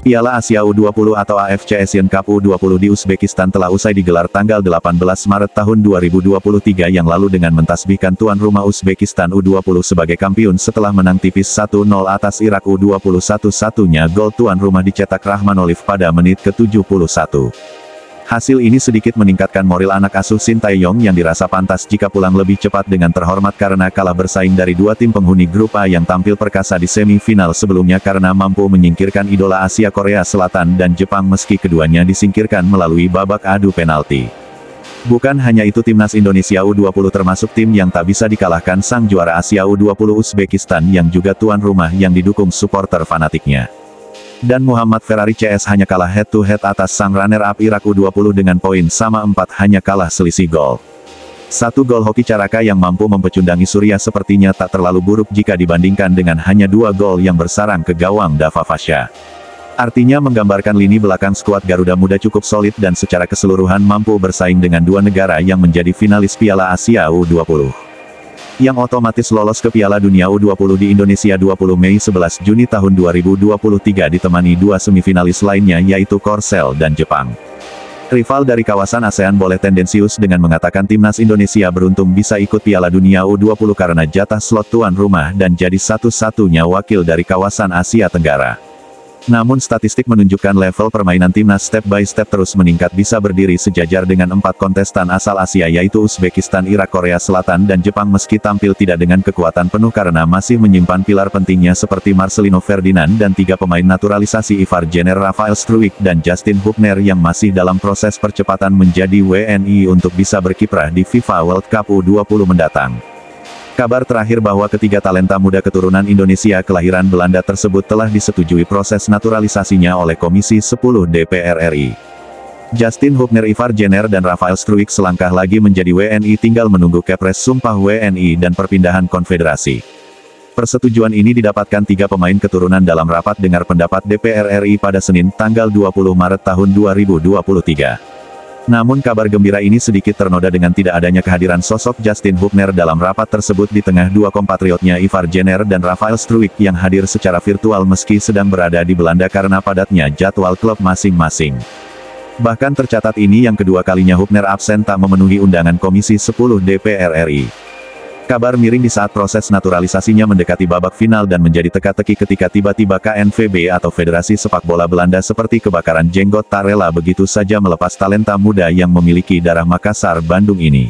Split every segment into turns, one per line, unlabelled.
Piala Asia U20 atau AFC Asian Cup U20 di Uzbekistan telah usai digelar tanggal 18 Maret tahun 2023 yang lalu dengan mentasbihkan tuan rumah Uzbekistan U20 sebagai kampiun setelah menang tipis 1-0 atas Irak U20. Satu-satunya gol tuan rumah dicetak Rahmanoliv pada menit ke-71. Hasil ini sedikit meningkatkan moral anak asuh Sintayong yang dirasa pantas jika pulang lebih cepat dengan terhormat karena kalah bersaing dari dua tim penghuni grup A yang tampil perkasa di semifinal sebelumnya karena mampu menyingkirkan idola Asia Korea Selatan dan Jepang meski keduanya disingkirkan melalui babak adu penalti. Bukan hanya itu, timnas Indonesia U20 termasuk tim yang tak bisa dikalahkan sang juara Asia U20 Uzbekistan yang juga tuan rumah yang didukung supporter fanatiknya. Dan Muhammad Ferrari CS hanya kalah head-to-head atas sang runner-up Irak U20 dengan poin sama 4, hanya kalah selisih gol. Satu gol hoki Caraka yang mampu mempecundangi Surya sepertinya tak terlalu buruk jika dibandingkan dengan hanya 2 gol yang bersarang ke gawang Dava Fasya. Artinya menggambarkan lini belakang skuad Garuda Muda cukup solid dan secara keseluruhan mampu bersaing dengan dua negara yang menjadi finalis Piala Asia U20. Yang otomatis lolos ke Piala Dunia U20 di Indonesia 20 Mei 11 Juni tahun 2023 ditemani dua semifinalis lainnya yaitu Korsel dan Jepang. Rival dari kawasan ASEAN boleh tendensius dengan mengatakan timnas Indonesia beruntung bisa ikut Piala Dunia U20 karena jatah slot tuan rumah dan jadi satu-satunya wakil dari kawasan Asia Tenggara. Namun statistik menunjukkan level permainan timnas step by step terus meningkat bisa berdiri sejajar dengan 4 kontestan asal Asia yaitu Uzbekistan, Irak, Korea Selatan dan Jepang meski tampil tidak dengan kekuatan penuh karena masih menyimpan pilar pentingnya seperti Marcelino Ferdinand dan 3 pemain naturalisasi Ivar Jenner, Rafael Struijk dan Justin Hubner yang masih dalam proses percepatan menjadi WNI untuk bisa berkiprah di FIFA World Cup U20 mendatang. Kabar terakhir bahwa ketiga talenta muda keturunan Indonesia kelahiran Belanda tersebut telah disetujui proses naturalisasinya oleh Komisi 10 DPR RI. Justin Hubner, Ivar Jenner dan Rafael Struijk selangkah lagi menjadi WNI, tinggal menunggu Kepres Sumpah WNI dan perpindahan konfederasi. Persetujuan ini didapatkan 3 pemain keturunan dalam rapat dengar pendapat DPR RI pada Senin, tanggal 20 Maret tahun 2023. Namun kabar gembira ini sedikit ternoda dengan tidak adanya kehadiran sosok Justin Hubner dalam rapat tersebut di tengah dua kompatriotnya Ivar Jenner dan Rafael Struijk yang hadir secara virtual meski sedang berada di Belanda karena padatnya jadwal klub masing-masing. Bahkan tercatat ini yang kedua kalinya Hubner absen tak memenuhi undangan Komisi 10 DPR RI. Kabar miring di saat proses naturalisasinya mendekati babak final dan menjadi teka-teki ketika tiba-tiba KNVB atau Federasi Sepak Bola Belanda seperti kebakaran jenggot tak rela begitu saja melepas talenta muda yang memiliki darah Makassar Bandung ini.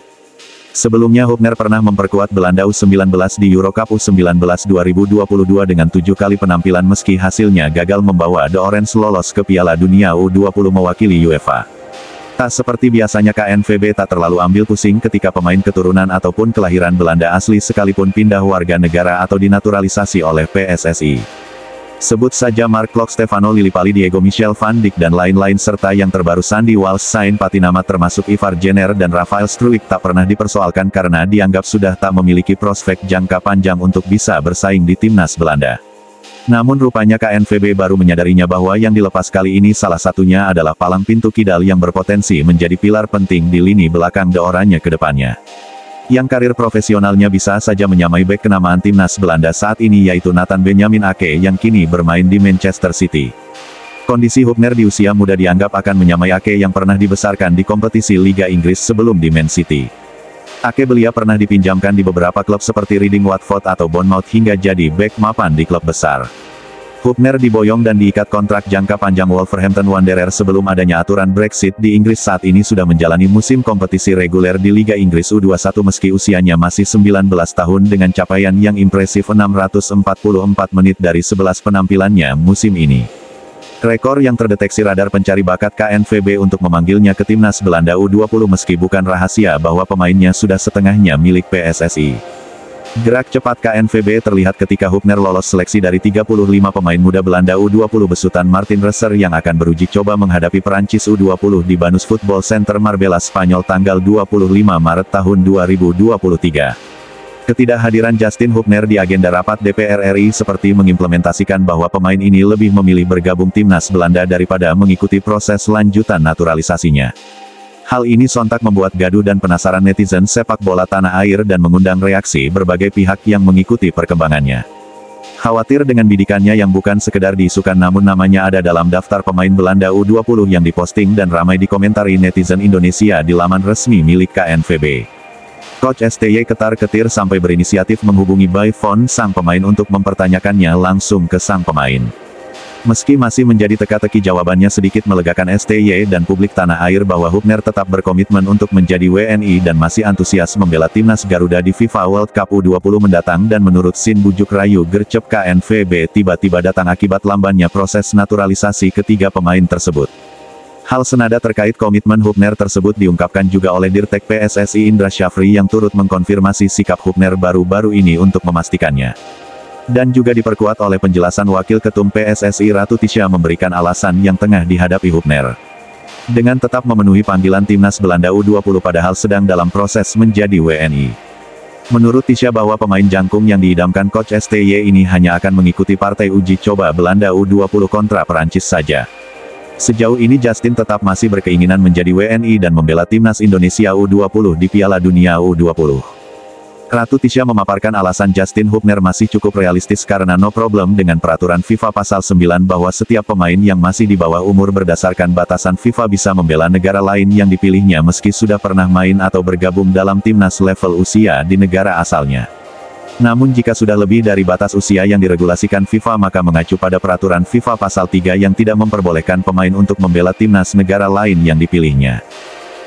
Sebelumnya Hubner pernah memperkuat Belanda U19 di Euro Cup U19 2022 dengan 7 kali penampilan meski hasilnya gagal membawa The Orange lolos ke Piala Dunia U20 mewakili UEFA. Tak seperti biasanya KNVB tak terlalu ambil pusing ketika pemain keturunan ataupun kelahiran Belanda asli sekalipun pindah warga negara atau dinaturalisasi oleh PSSI. Sebut saja Mark Klok, Stefano Lillipali, Diego Michel van Dijk dan lain-lain serta yang terbaru Sandy Walsh, Sain Patinama termasuk Ivar Jenner dan Rafael Struijk tak pernah dipersoalkan karena dianggap sudah tak memiliki prospek jangka panjang untuk bisa bersaing di timnas Belanda. Namun rupanya KNVB baru menyadarinya bahwa yang dilepas kali ini salah satunya adalah palang pintu kidal yang berpotensi menjadi pilar penting di lini belakang The Oranje ke depannya. Yang karir profesionalnya bisa saja menyamai bek kenamaan timnas Belanda saat ini yaitu Nathan Benjamin Ake yang kini bermain di Manchester City. Kondisi Hubner di usia muda dianggap akan menyamai Ake yang pernah dibesarkan di kompetisi Liga Inggris sebelum di Man City. Ake belia pernah dipinjamkan di beberapa klub seperti Reading, Watford atau Bournemouth hingga jadi bek mapan di klub besar. Hubner diboyong dan diikat kontrak jangka panjang Wolverhampton Wanderers sebelum adanya aturan Brexit di Inggris. Saat ini sudah menjalani musim kompetisi reguler di Liga Inggris U21 meski usianya masih 19 tahun dengan capaian yang impresif 644 menit dari 11 penampilannya musim ini. Rekor yang terdeteksi radar pencari bakat KNVB untuk memanggilnya ke timnas Belanda U20 meski bukan rahasia bahwa pemainnya sudah setengahnya milik PSSI. Gerak cepat KNVB terlihat ketika Hubner lolos seleksi dari 35 pemain muda Belanda U20 besutan Martin Reusser yang akan beruji coba menghadapi Perancis U20 di Banus Football Center Marbella, Spanyol tanggal 25 Maret tahun 2023. Ketidakhadiran Justin Hubner di agenda rapat DPR RI seperti mengimplementasikan bahwa pemain ini lebih memilih bergabung timnas Belanda daripada mengikuti proses lanjutan naturalisasinya. Hal ini sontak membuat gaduh dan penasaran netizen sepak bola tanah air dan mengundang reaksi berbagai pihak yang mengikuti perkembangannya. Khawatir dengan bidikannya yang bukan sekedar diisukan namun namanya ada dalam daftar pemain Belanda U20 yang diposting dan ramai dikomentari netizen Indonesia di laman resmi milik KNVB. Coach STY ketar-ketir sampai berinisiatif menghubungi By Phone sang pemain untuk mempertanyakannya langsung ke sang pemain. Meski masih menjadi teka-teki, jawabannya sedikit melegakan STY dan publik tanah air bahwa Hubner tetap berkomitmen untuk menjadi WNI dan masih antusias membela timnas Garuda di FIFA World Cup U20 mendatang. Dan menurut Sin, bujuk rayu gercep KNVB tiba-tiba datang akibat lambannya proses naturalisasi ketiga pemain tersebut. Hal senada terkait komitmen Hubner tersebut diungkapkan juga oleh Dirtek PSSI Indra Syafri yang turut mengkonfirmasi sikap Hubner baru-baru ini untuk memastikannya. Dan juga diperkuat oleh penjelasan Wakil Ketum PSSI Ratu Tisha memberikan alasan yang tengah dihadapi Hubner. Dengan tetap memenuhi panggilan timnas Belanda U20 padahal sedang dalam proses menjadi WNI. Menurut Tisha bahwa pemain jangkung yang diidamkan Coach STY ini hanya akan mengikuti partai uji coba Belanda U20 kontra Perancis saja. Sejauh ini Justin tetap masih berkeinginan menjadi WNI dan membela timnas Indonesia U20 di Piala Dunia U20. Ratu Tisha memaparkan alasan Justin Hubner masih cukup realistis karena no problem dengan peraturan FIFA pasal 9 bahwa setiap pemain yang masih di bawah umur berdasarkan batasan FIFA bisa membela negara lain yang dipilihnya meski sudah pernah main atau bergabung dalam timnas level usia di negara asalnya. Namun jika sudah lebih dari batas usia yang diregulasikan FIFA maka mengacu pada peraturan FIFA pasal 3 yang tidak memperbolehkan pemain untuk membela timnas negara lain yang dipilihnya.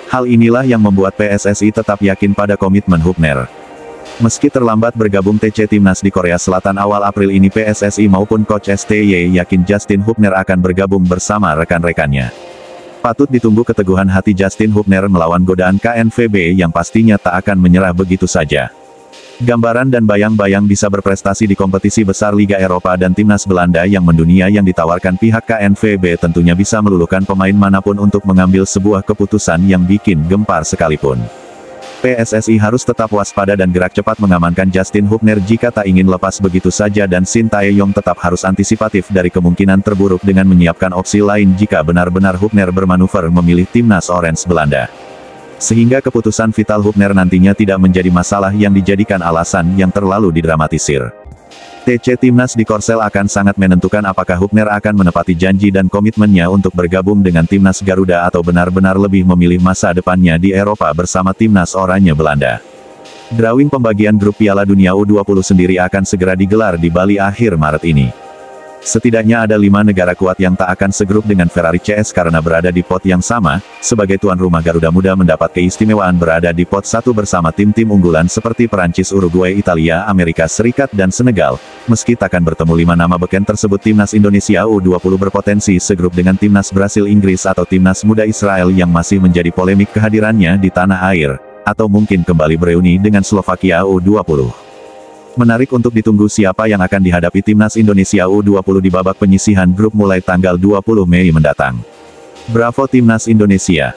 Hal inilah yang membuat PSSI tetap yakin pada komitmen Hubner. Meski terlambat bergabung TC Timnas di Korea Selatan awal April ini, PSSI maupun Coach STY yakin Justin Hubner akan bergabung bersama rekan-rekannya. Patut ditunggu keteguhan hati Justin Hubner melawan godaan KNVB yang pastinya tak akan menyerah begitu saja. Gambaran dan bayang-bayang bisa berprestasi di kompetisi besar Liga Eropa dan timnas Belanda yang mendunia yang ditawarkan pihak KNVB tentunya bisa meluluhkan pemain manapun untuk mengambil sebuah keputusan yang bikin gempar sekalipun. PSSI harus tetap waspada dan gerak cepat mengamankan Justin Hubner jika tak ingin lepas begitu saja, dan Shin Tae-yong tetap harus antisipatif dari kemungkinan terburuk dengan menyiapkan opsi lain jika benar-benar Hubner bermanuver memilih timnas Orange Belanda. Sehingga keputusan vital Hubner nantinya tidak menjadi masalah yang dijadikan alasan yang terlalu didramatisir. TC Timnas di Korsel akan sangat menentukan apakah Hubner akan menepati janji dan komitmennya untuk bergabung dengan timnas Garuda atau benar-benar lebih memilih masa depannya di Eropa bersama timnas Oranye Belanda. Drawing pembagian grup Piala Dunia U20 sendiri akan segera digelar di Bali akhir Maret ini. Setidaknya ada 5 negara kuat yang tak akan segrup dengan Ferrari CS karena berada di pot yang sama. Sebagai tuan rumah, Garuda Muda mendapat keistimewaan berada di pot 1 bersama tim-tim unggulan seperti Perancis, Uruguay, Italia, Amerika Serikat dan Senegal. Meski takkan bertemu 5 nama beken tersebut, timnas Indonesia U20 berpotensi segrup dengan timnas Brasil, Inggris atau timnas muda Israel yang masih menjadi polemik kehadirannya di tanah air, atau mungkin kembali bereuni dengan Slovakia U20. Menarik untuk ditunggu siapa yang akan dihadapi timnas Indonesia U20 di babak penyisihan grup mulai tanggal 20 Mei mendatang. Bravo Timnas Indonesia!